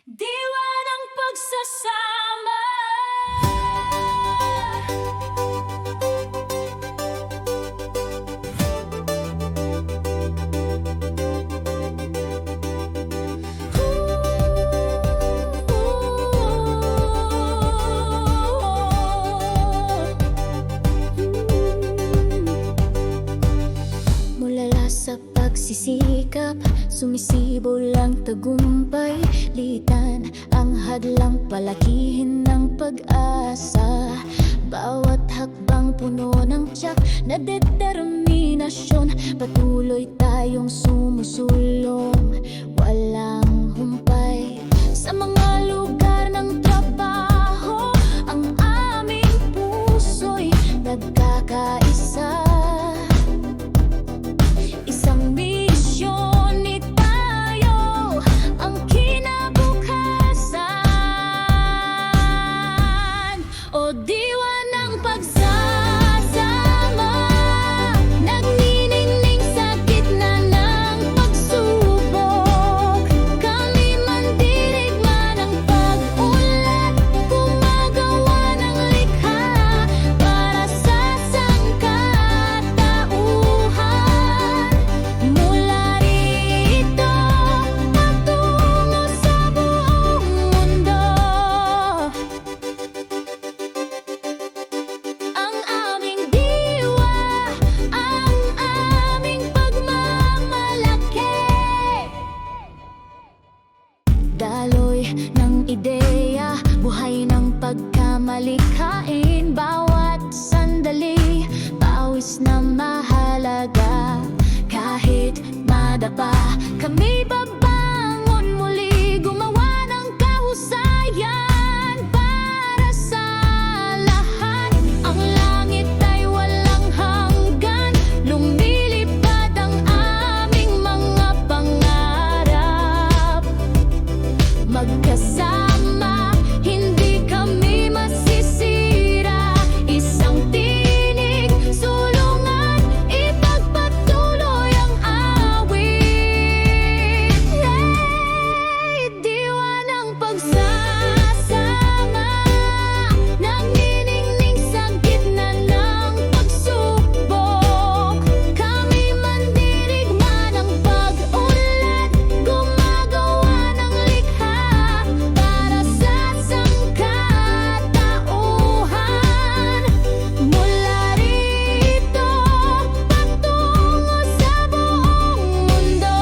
Diwa ng pagsasama. Mulala sa pagsisikap, sumisibol ang tagumpay. Litan ang hadlang, palakihin ng pag-asa. Bawat hakbang puno ng tiyak na determinasyon. Patuloy tayong sumusulong, walang humpay. Sa mga lugar ng trabaho, ang aming puso'y nagkakaisa. Isang misyon ni tayo ang kinabukasan. O diwa ng pagsasama, nagniningning sa gitna ng pagsubok. Kami mandirigma ng pag-unlad, gumagawa ng likha para sa sangkatauhan. Mula rito patungo sa buong mundo, ang aming diwa, ang aming pagmamalaki. Daloy ng ideya, buhay ng pagkamalikhain. Bawat sandali, pawis na mahalaga. Kahit madapa, kami babangon muli, gumawa ng kahusayan para sa lahat. Ang langit ay walang hanggan, lumilipad ang aming mga pangarap. Magkasama, hindi kami masisira. Isang tinig, sulungan, ipagpatuloy ang awit. Diwa ng pagsasama, nagniningning sa gitna ng pagsubok. Kami mandirigma ng pag-unlad, gumagawa ng likha para sa sangkatauhan. Mula rito patungo sa buong mundo.